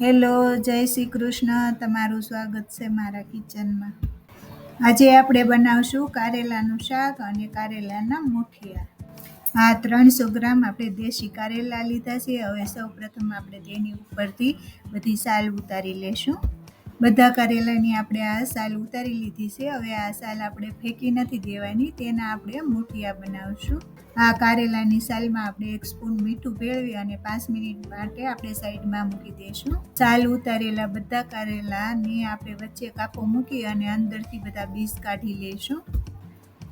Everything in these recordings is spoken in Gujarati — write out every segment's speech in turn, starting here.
હેલો, જય શ્રી કૃષ્ણ. તમારું સ્વાગત છે મારા કિચનમાં. આજે આપણે બનાવશું કારેલાનું શાક અને કારેલાના મુઠિયા. આ 300 ગ્રામ આપણે દેશી કારેલા લીધા છે. હવે સૌપ્રથમ આપણે તેની ઉપરથી બધી સાલ ઉતારી લેશું. બધા કારેલાની આપણે આ સાલ ઉતારી લીધી છે. હવે આ સાલ આપણે ફેંકી નથી દેવાની, તેના આપણે મુઠિયા બનાવશું. આ કારેલાની સાલમાં આપણે 1 સ્પૂન મીઠું ભેળવી અને 5 મિનિટ માટે આપણે સાઈડમાં મૂકી દઈશું. સાલ ઉતારેલા બધા કારેલાની આપણે વચ્ચે કાપો મૂકી અને અંદરથી બધા બીજ કાઢી લઈશું.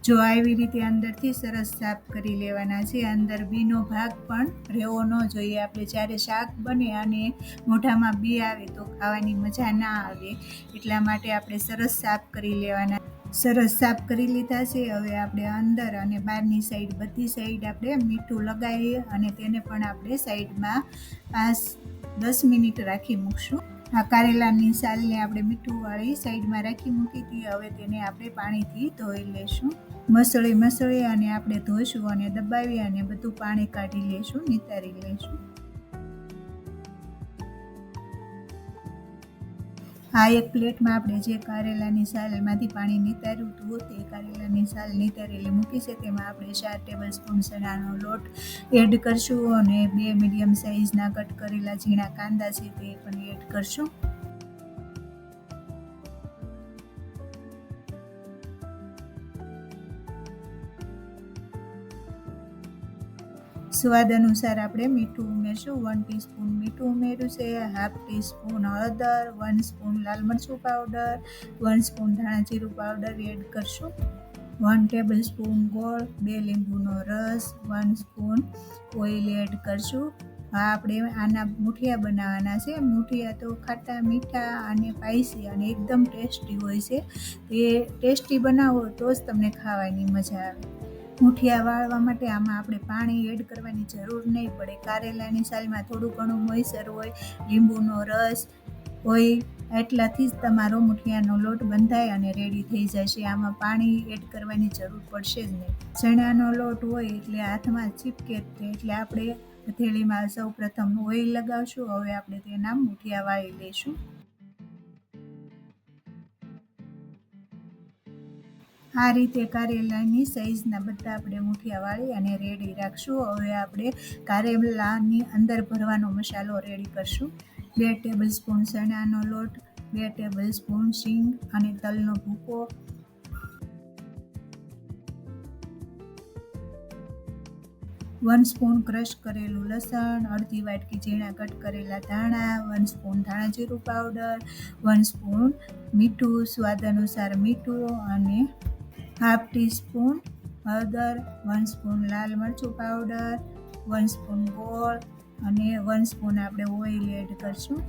જો આવી રીતે અંદરથી સરસ સાફ કરી લેવાના છે. અંદર બીનો ભાગ પણ રહેવો ન જોઈએ. આપણે જ્યારે શાક બને અને મોઢામાં બી આવે તો ખાવાની મજા ના આવે, એટલા માટે આપણે સરસ સાફ કરી લેવાના. સરસ સાફ કરી લીધા છે. હવે આપણે અંદર અને બહારની સાઈડ બધી સાઈડ આપણે મીઠું લગાવીએ અને તેને પણ આપણે સાઈડમાં 5-10 મિનિટ રાખી મૂકશું. આ કારેલાની સાલને આપણે મીઠું વાળી સાઈડમાં રાખી મૂકી હતી. હવે તેને આપણે પાણીથી ધોઈ લેશું. મસળી અને આપણે ધોઈશું અને દબાવી અને બધું પાણી કાઢી લેશું, નિતારી લેશું. આ એક પ્લેટમાં આપણે જે કારેલાની સાલમાંથી પાણી નિતાર્યું હતું તે કારેલાની સાલ નિતારેલી મૂકી છે. તેમાં આપણે 4 ટેબલ સ્પૂન ચણાનો લોટ એડ કરશું અને 2 મીડિયમ સાઇઝના કટ કરેલા ઝીણા કાંદા છે તે પણ એડ કરશું. સ્વાદ અનુસાર આપણે મીઠું ઉમેરશું. 1 ટીસ્પૂન મીઠું ઉમેર્યું છે, 1/2 ટીસ્પૂન હળદર, 1 સ્પૂન લાલ મરચું પાવડર, 1 સ્પૂન ધાણા જીરું પાવડર એડ કરશું. 1 ટેબલ સ્પૂન ગોળ, 2 લીંબુનો રસ, 1 સ્પૂન ઓઇલ એડ કરશું. આપણે આના મુઠિયા બનાવવાના છે. મુઠિયા તો ખાટા મીઠા અને સ્પાઈસી અને એકદમ ટેસ્ટી હોય છે. તે ટેસ્ટી બનાવો તો જ તમને ખાવાની મજા આવે. મુઠિયા વાળવા માટે આમાં આપણે પાણી એડ કરવાની જરૂર નહીં પડે. કારેલાની સાલમાં થોડું ઘણું મોઈસર હોય, લીંબુનો રસ હોય, એટલાથી જ તમારો મુઠિયાનો લોટ બંધાય અને રેડી થઈ જશે. આમાં પાણી એડ કરવાની જરૂર પડશે જ નહીં. ચણાનો લોટ હોય એટલે હાથમાં ચીપકે એટલે આપણે હથેળીમાં સૌ પ્રથમ ઓઇલ લગાવશું. હવે આપણે તેના મુઠિયા વાળી લઈશું. આ રીતે કારેલાની સાઈઝના બધા આપણે મુઠિયા વાળી અને રેડી રાખશું. હવે આપણે કારેલાની અંદર ભરવાનો મસાલો રેડી કરશું. 2 ટેબલ સ્પૂન ચણાનો લોટ, 2 ટેબલ સ્પૂન હિંગ અને તલનો ભૂકો, 1 સ્પૂન ક્રશ કરેલું લસણ, અડધી વાટકી ઝીણા કટ કરેલા ધાણા, 1 સ્પૂન ધાણા જીરું પાવડર, 1 સ્પૂન મીઠું, સ્વાદ અનુસાર મીઠું અને 1/2 ટીસ્પૂન હળદર, 1 સ્પૂન લાલ મરચું પાવડર, 1 સ્પૂન ગોળ અને 1 સ્પૂન આપણે ઓઇલ એડ કરશું.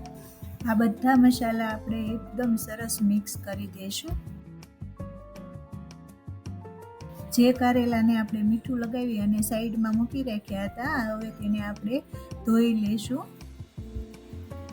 આ બધા મસાલા આપણે એકદમ સરસ મિક્સ કરી દઈશું. જે કારેલાને આપણે મીઠું લગાવી અને સાઈડમાં મૂકી રાખ્યા હતા, હવે તેને આપણે ધોઈ લઈશું.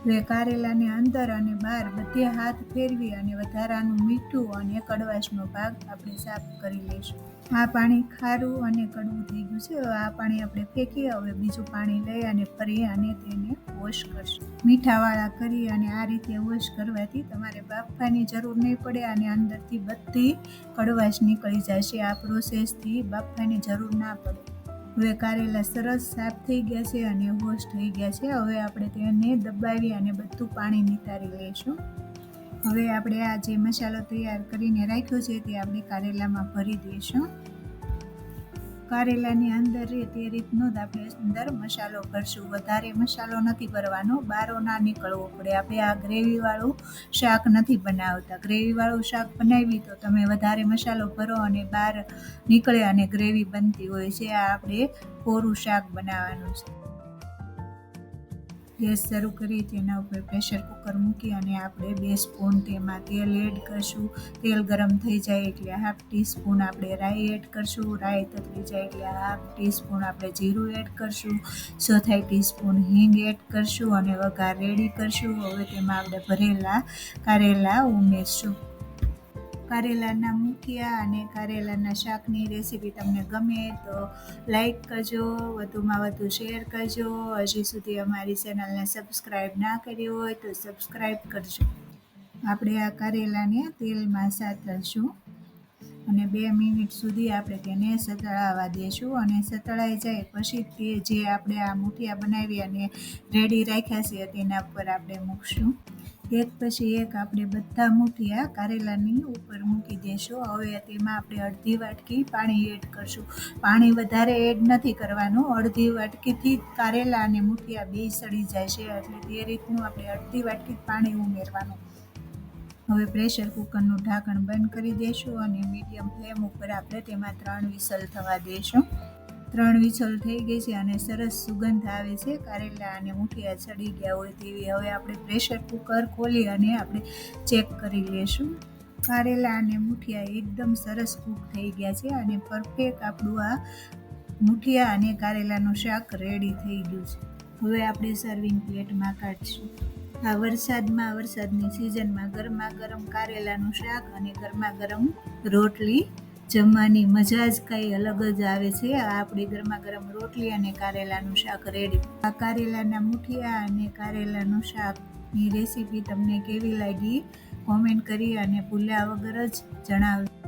હવે કારેલાને અંદર અને બહાર બધે હાથ ફેરવી અને વધારાનું મીઠું અને કડવાશનો ભાગ આપણે સાફ કરી લઈશું. આ પાણી ખારું અને કડવું થઈ ગયું છે. હવે આ પાણી આપણે ફેંકી હવે બીજું પાણી લઈ અને ફરી અને તેને વોશ કરશું. મીઠાવાળા કરી અને આ રીતે વોશ કરવાથી તમારે બાફવાની જરૂર નહીં પડે અને અંદરથી બધી કડવાશ નીકળી જશે. આ પ્રોસેસથી બાફવાની જરૂર ના પડે. હવે કારેલા સરસ સાફ થઈ ગયા છે અને વોશ થઈ ગયા છે. હવે આપણે તેને દબાવી અને બધું પાણી નિતારી લઈશું. હવે આપણે આ જે મસાલો તૈયાર કરીને રાખ્યો છે તે આપણે કારેલામાં ભરી દઈશું. કારેલાની અંદર તે રીતનો જ આપણે અંદર મસાલો ભરશું. વધારે મસાલો નથી ભરવાનો, બારો ના નીકળવો પડે. આપણે આ ગ્રેવીવાળું શાક નથી બનાવતા. ગ્રેવીવાળું શાક બનાવી તો તમે વધારે મસાલો ભરો અને બહાર નીકળે અને ગ્રેવી બનતી હોય છે. આ આપણે કોરું શાક બનાવવાનું છે. ગેસ શરૂ કરી તેના ઉપર પ્રેશર કુકર મૂકી અને આપણે 2 સ્પૂન તેમાં તેલ એડ કરશું. તેલ ગરમ થઈ જાય એટલે 1/2 ટીસ્પૂન આપણે રાઈ એડ કરશું. રાઈ તતરી જાય એટલે 1/2 ટીસ્પૂન આપણે જીરું એડ કરશું. 1/4 ટીસ્પૂન હિંગ એડ કરશું અને વઘાર રેડી કરશું. હવે તેમાં આપણે ભરેલા કારેલા ઉમેરશું. કારેલાના મુઠિયા અને કારેલાના શાકની રેસીપી તમને ગમે તો લાઈક કરજો, વધુમાં વધુ શેર કરજો. હજી સુધી અમારી ચેનલને સબસ્ક્રાઈબ ના કરી હોય તો સબસ્ક્રાઈબ કરજો. આપણે આ કારેલાને તેલમાં સાતળશું અને 2 મિનિટ સુધી આપણે તેને સતળાવા દેશું અને સતળાઈ જાય પછી તે જે આપણે આ મુઠિયા બનાવી અને રેડી રાખ્યા છે તેના ઉપર આપણે મૂકશું. એક પછી એક આપણે બધા મુઠિયા કારેલાની ઉપર મૂકી દેશું. હવે તેમાં આપણે અડધી વાટકી પાણી એડ કરશું. પાણી વધારે એડ નથી કરવાનું, અડધી વાટકીથી કારેલા અને મુઠિયા બે સડી જાય છે એટલે તે રીતનું આપણે અડધી વાટકી પાણી ઉમેરવાનું. હવે પ્રેશર કુકરનું ઢાંકણ બંધ કરી દઈશું અને મીડિયમ ફ્લેમ ઉપર આપણે તેમાં 3 વિસલ થવા દઈશું. 3 વિસલ થઈ ગઈ છે અને સરસ સુગંધ આવે છે, કારેલા અને મુઠિયા ચડી ગયા હોય તેવી. હવે આપણે પ્રેશર કુકર ખોલી અને આપણે ચેક કરી લઈશું. કારેલા અને મુઠિયા એકદમ સરસ કૂક થઈ ગયા છે અને પરફેક્ટ આપણું આ મુઠિયા અને કારેલાનું શાક રેડી થઈ ગયું છે. હવે આપણે સર્વિંગ પ્લેટમાં કાઢીશું. આ વરસાદની સિઝનમાં ગરમા ગરમ કારેલાનું શાક અને ગરમા ગરમ રોટલી જમવાની મજા જ કંઈ અલગ જ આવે છે. આ આપણી ગરમા ગરમ રોટલી અને કારેલાનું શાક રેડી. આ કારેલાના મુઠિયા અને કારેલાનું શાકની રેસીપી તમને કેવી લાગી કોમેન્ટ કરી અને ભૂલ્યા વગર જ જણાવજો.